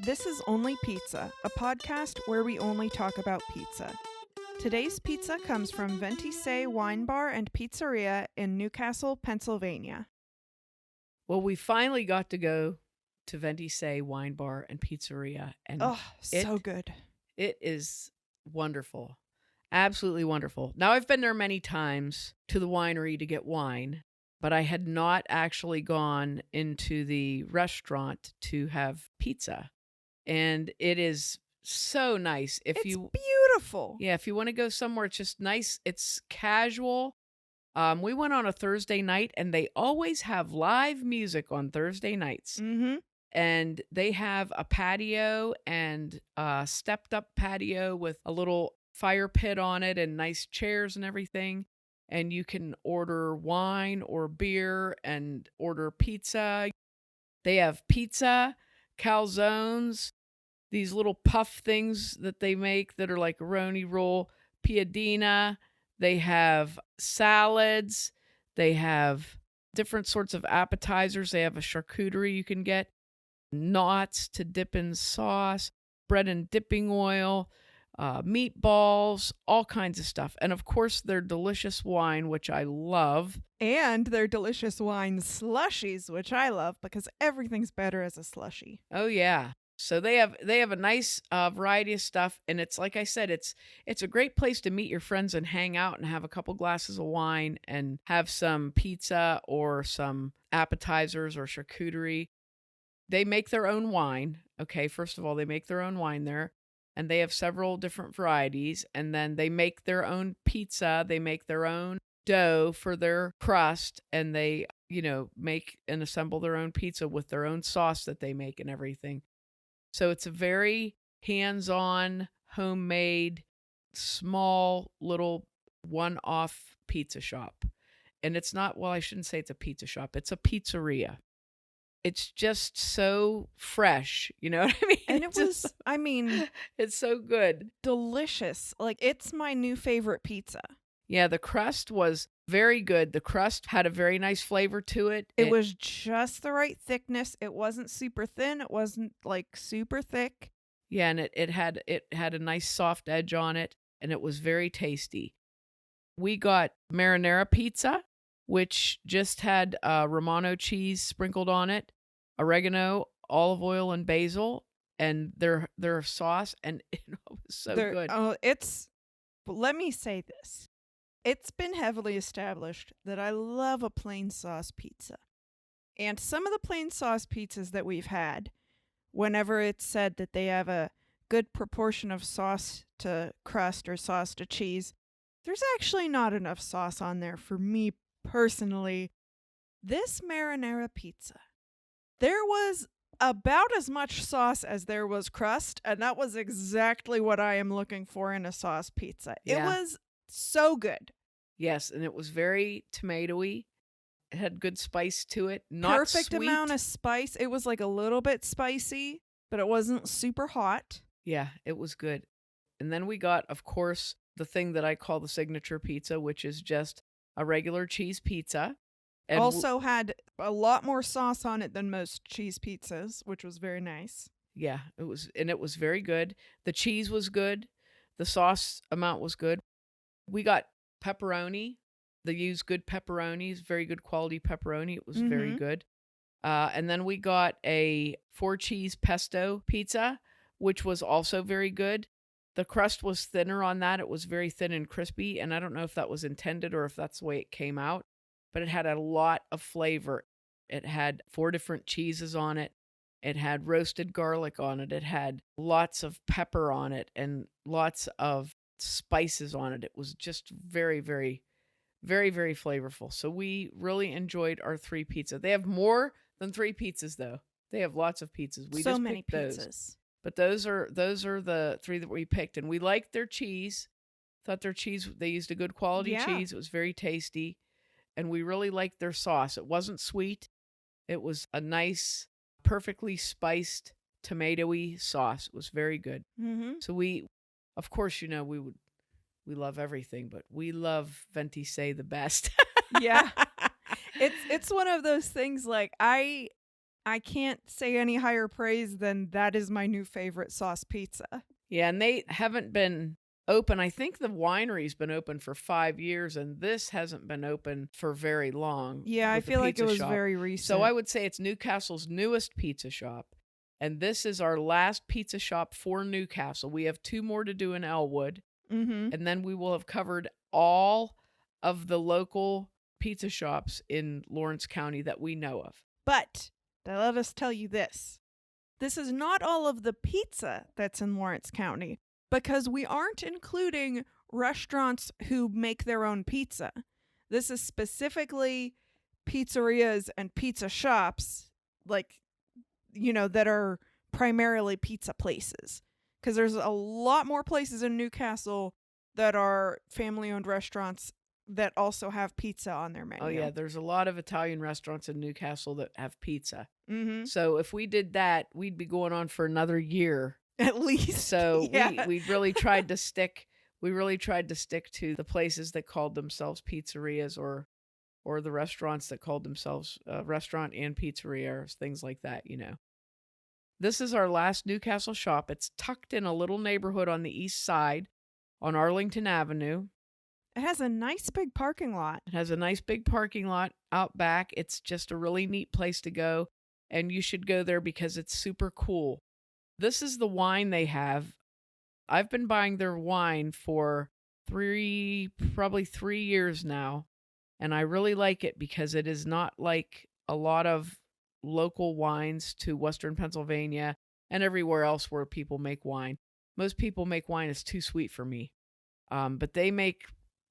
This is Only Pizza, a podcast where we only talk about pizza. Today's pizza comes from VentiSei Wine Bar and Pizzeria in Newcastle, Pennsylvania. Well, we finally got to go to VentiSei Wine Bar and Pizzeria, and Oh, so good. it is wonderful. Absolutely wonderful. Now, I've been there many times to the winery to get wine, but I had not actually gone into the restaurant to have pizza. And it is so nice. It's beautiful. Yeah, if you want to go somewhere, it's just nice. It's casual. We went on a Thursday night, and they always have live music on Thursday nights. Mm-hmm. And they have a patio and a stepped up patio with a little fire pit on it and nice chairs and everything. And you can order wine or beer and order pizza. They have pizza, calzones, these little puff things that they make that are like a roni roll, piadina. They have salads. They have different sorts of appetizers. They have a charcuterie you can get, knots to dip in sauce, bread and dipping oil, meatballs, all kinds of stuff. And of course, their delicious wine, which I love. And their delicious wine slushies, which I love because everything's better as a slushie. Oh yeah. So they have a nice variety of stuff, and it's like I said, it's a great place to meet your friends and hang out and have a couple glasses of wine and have some pizza or some appetizers or charcuterie. They make their own wine. Okay, first of all, they make their own wine there, and they have several different varieties, and then they make their own pizza. They make their own dough for their crust, and they, make and assemble their own pizza with their own sauce that they make and everything. So it's a very hands-on, homemade, small, little one-off pizza shop. And it's not, well, I shouldn't say it's a pizza shop. It's a pizzeria. It's just so fresh. You know what I mean? And it was, it's so good. delicious. Like, it's my new favorite pizza. Yeah, the crust was very good. The crust had a very nice flavor to it. It was just the right thickness. It wasn't super thin. It wasn't like super thick. Yeah, and it had a nice soft edge on it, and it was very tasty. We got marinara pizza, which just had Romano cheese sprinkled on it, oregano, olive oil, and basil, and their sauce, and it was so good. Oh, let me say this. It's been heavily established that I love a plain sauce pizza. And some of the plain sauce pizzas that we've had, whenever it's said that they have a good proportion of sauce to crust or sauce to cheese, there's actually not enough sauce on there for me personally. This marinara pizza, there was about as much sauce as there was crust, and that was exactly what I am looking for in a sauce pizza. Yeah. It was so good. Yes, and it was very tomatoey. It had good spice to it. Not Perfect sweet. amount of spice. It was like a little bit spicy, but it wasn't super hot. Yeah, it was good. And then we got, of course, the thing that I call the signature pizza, which is just a regular cheese pizza. And also had a lot more sauce on it than most cheese pizzas, which was very nice. Yeah, it was very good. The cheese was good. The sauce amount was good. We got pepperoni. They use good pepperonis, very good quality pepperoni. It was very good. And then we got a 4-cheese pesto pizza, which was also very good. The crust was thinner on that. It was very thin and crispy, and I don't know if that was intended or if that's the way it came out, but it had a lot of flavor. It had 4 different cheeses on it. It had roasted garlic on it. It had lots of pepper on it and lots of spices on it. It was just very, very, very, very flavorful. So we really enjoyed our 3 pizza. They have more than 3 pizzas though. They have lots of pizzas. We so just many picked pizzas. Those. But those are the 3 that we picked, and we liked their cheese. Thought their cheese, they used a good quality cheese. It was very tasty, and we really liked their sauce. It wasn't sweet. It was a nice, perfectly spiced tomatoey sauce. It was very good. Mm-hmm. So we, of course, we love everything, but we love VentiSei the best. Yeah. It's one of those things, like, I I can't say any higher praise than that is my new favorite sauce pizza. Yeah, and they haven't been open. I think the winery's been open for 5 years, and this hasn't been open for very long Yeah, I with the feel like it pizza was shop. very recent. So I would say it's Newcastle's newest pizza shop, and this is our last pizza shop for Newcastle. We have 2 more to do in Elwood, Mm-hmm. and then we will have covered all of the local pizza shops in Lawrence County that we know of. But let us tell you this. This is not all of the pizza that's in Lawrence County, because we aren't including restaurants who make their own pizza. This is specifically pizzerias and pizza shops, like, that are primarily pizza places. Because there's a lot more places in Newcastle that are family-owned restaurants that also have pizza on their menu. Oh, yeah, there's a lot of Italian restaurants in Newcastle that have pizza. Mm-hmm. So if we did that, we'd be going on for another year. At least. So yeah. we really tried to stick to the places that called themselves pizzerias or the restaurants that called themselves restaurant and pizzeria or things like that, This is our last Newcastle shop. It's tucked in a little neighborhood on the east side on Arlington Avenue. It has a nice big parking lot. It has a nice big parking lot out back. It's just a really neat place to go, and you should go there because it's super cool. This is the wine they have. I've been buying their wine for probably 3 years now, and I really like it because it is not like a lot of local wines to Western Pennsylvania and everywhere else where people make wine. Most people make wine is too sweet for me, but they make.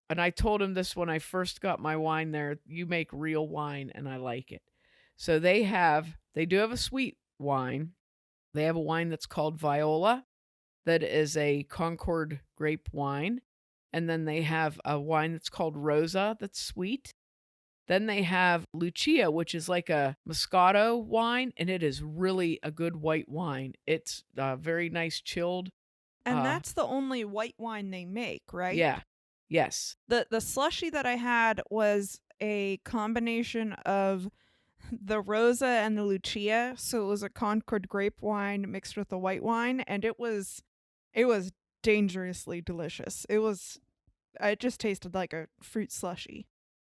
And I told him this when I first got my wine there, you make real wine, and I like it. So they do have a sweet wine. They have a wine that's called Viola that is a Concord grape wine. And then they have a wine that's called Rosa that's sweet. Then they have Lucia, which is like a Moscato wine, and it is really a good white wine. It's very nice chilled. And that's the only white wine they make, right? Yeah. Yes. The slushie that I had was a combination of the Rosa and the Lucia. So it was a Concord grape wine mixed with a white wine, and it was dangerously delicious. It just tasted like a fruit slushie.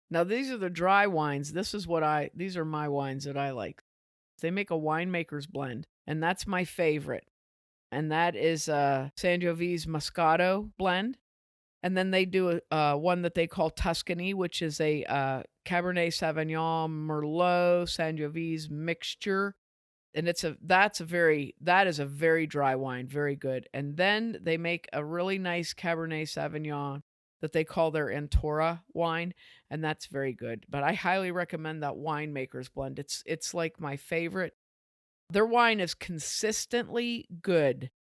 Now these are the dry wines. These are my wines that I like. They make a winemaker's blend, and that's my favorite. And that is a Sangiovese Moscato blend. And then they do one that they call Tuscany, which is a Cabernet Sauvignon Merlot Sangiovese mixture, and that is a very dry wine, very good. And then they make a really nice Cabernet Sauvignon that they call their Antora wine, and that's very good. But I highly recommend that winemaker's blend. It's like my favorite. Their wine is consistently good,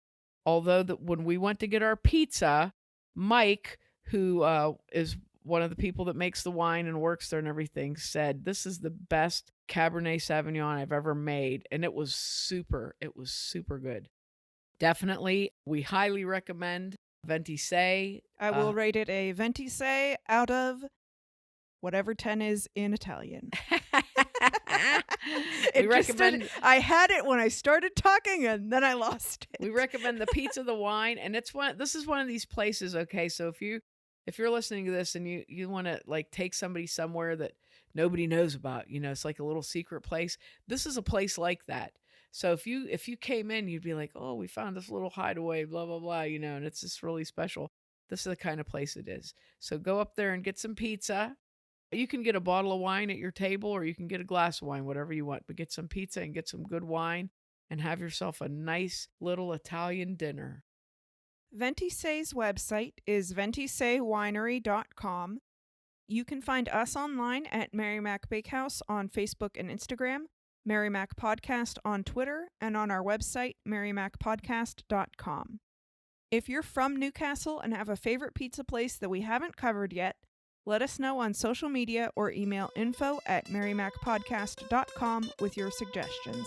although when we went to get our pizza, Mike, who is one of the people that makes the wine and works there and everything, said, this is the best Cabernet Sauvignon I've ever made. And it was super good. Definitely, we highly recommend VentiSei. I will rate it a VentiSei out of whatever 10 is in Italian. I had it when I started talking, and then I lost it. We recommend the pizza, the wine, and this is one of these places. Okay, so if you're listening to this and you want to like take somebody somewhere that nobody knows about, it's like a little secret place. This is a place like that. So if you came in, you'd be like, oh, we found this little hideaway, blah blah blah, and it's just really special. This is the kind of place it is. So go up there and get some pizza. You can get a bottle of wine at your table, or you can get a glass of wine, whatever you want. But get some pizza and get some good wine and have yourself a nice little Italian dinner. VentiSei's website is ventiseiwinery.com. You can find us online at Mary Mac Bakehouse on Facebook and Instagram, Mary Mac Podcast on Twitter, and on our website, marymacpodcast.com. If you're from Newcastle and have a favorite pizza place that we haven't covered yet, let us know on social media or email info@marymacpodcast.com with your suggestions.